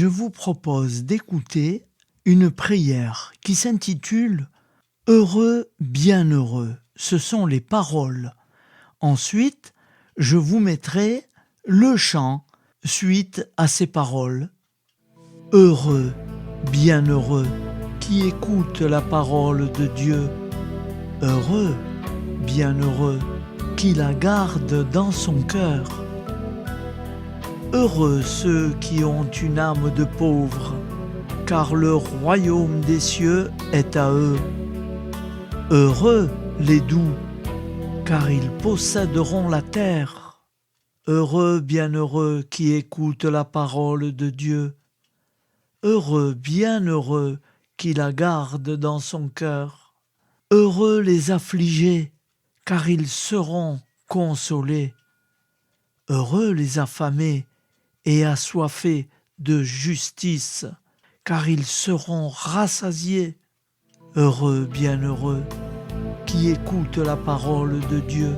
je vous propose d'écouter une prière qui s'intitule « Heureux, bienheureux ». Ce sont les paroles. Ensuite, je vous mettrai le chant suite à ces paroles. Heureux, bienheureux, qui écoute la parole de Dieu. Heureux, bienheureux, qui la garde dans son cœur. Heureux ceux qui ont une âme de pauvre, car le royaume des cieux est à eux. Heureux les doux, car ils posséderont la terre. Heureux, bienheureux, qui écoute la parole de Dieu. Heureux, bienheureux, qui la garde dans son cœur. Heureux les affligés, car ils seront consolés. Heureux les affamés et assoiffés de justice, car ils seront rassasiés. Heureux, bienheureux, qui écoute la parole de Dieu.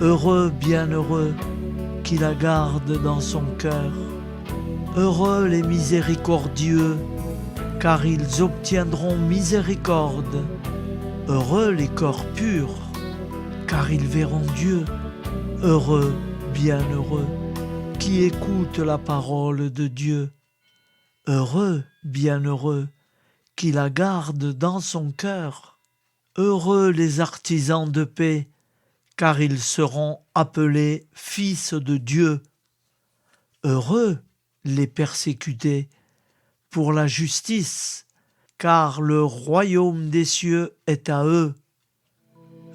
Heureux, bienheureux, qui la garde dans son cœur. Heureux les miséricordieux, car ils obtiendront miséricorde. Heureux les cœurs purs, car ils verront Dieu. Heureux, bienheureux, qui écoute la parole de Dieu. Heureux, bienheureux, qui la garde dans son cœur. Heureux les artisans de paix, car ils seront appelés fils de Dieu. Heureux les persécutés pour la justice, car le royaume des cieux est à eux.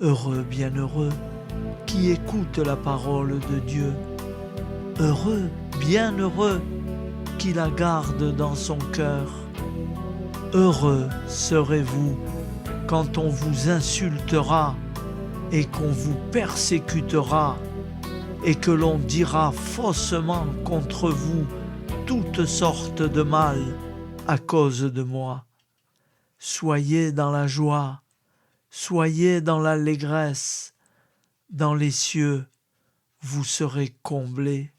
Heureux, bienheureux, qui écoute la parole de Dieu. Heureux, bienheureux, qui la garde dans son cœur. Heureux serez-vous quand on vous insultera et qu'on vous persécutera et que l'on dira faussement contre vous toutes sortes de mal à cause de moi. Soyez dans la joie, soyez dans l'allégresse, dans les cieux, vous serez comblés.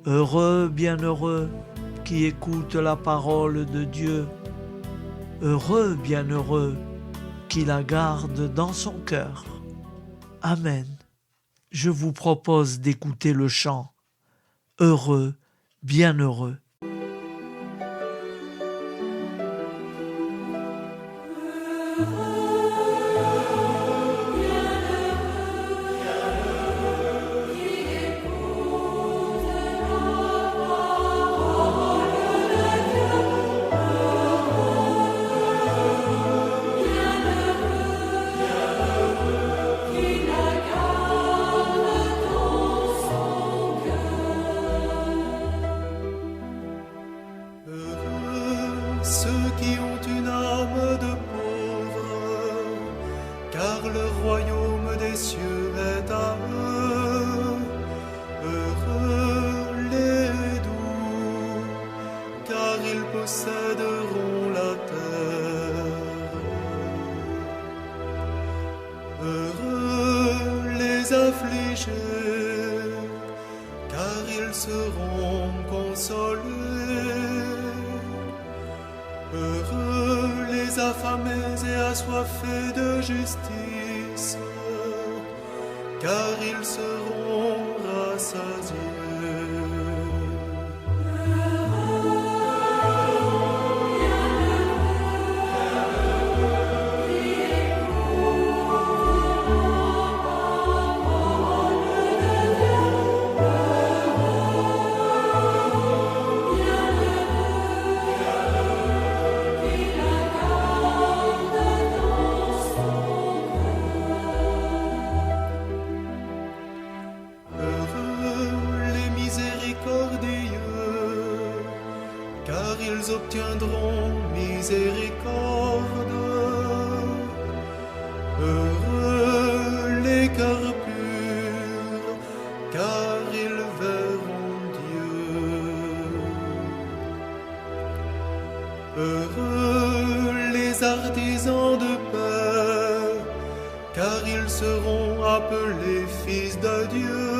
Heureux, bienheureux, qui écoute la parole de Dieu. Heureux, bienheureux, qui la garde dans son cœur. Amen. Je vous propose d'écouter le chant. Heureux, bienheureux. Ceux qui ont une âme de pauvre, car le royaume des cieux est à eux. Heureux les doux, car ils posséderont la terre. Heureux les affligés, car ils seront consolés. Heureux les affamés et assoiffés de justice, car ils seront rassasiés. Car ils obtiendront miséricorde. Heureux les cœurs purs, car ils verront Dieu. Heureux les artisans de paix, car ils seront appelés fils de Dieu.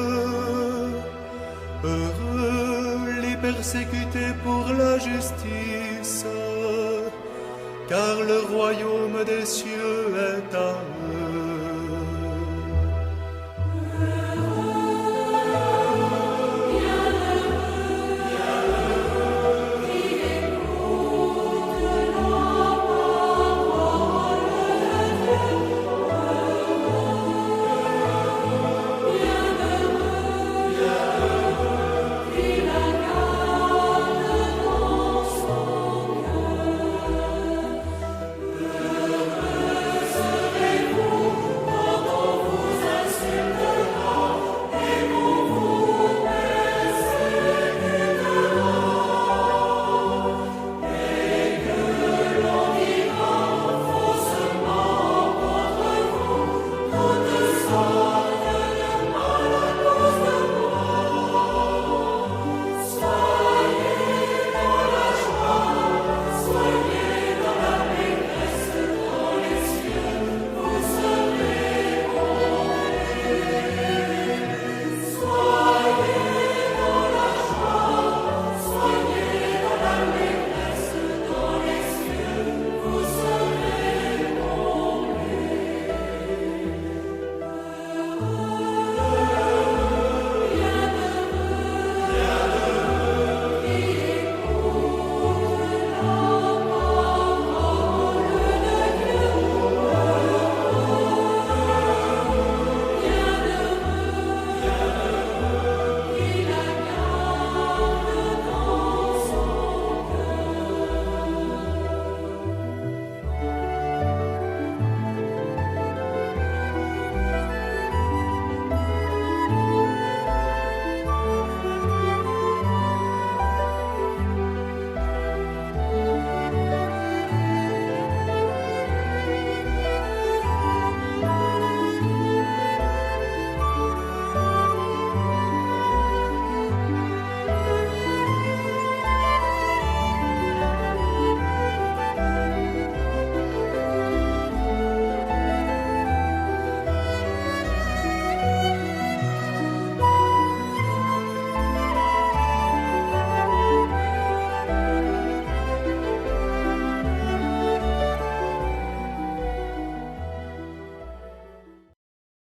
Heureux les persécutés pour la justice, car le royaume des cieux est à eux.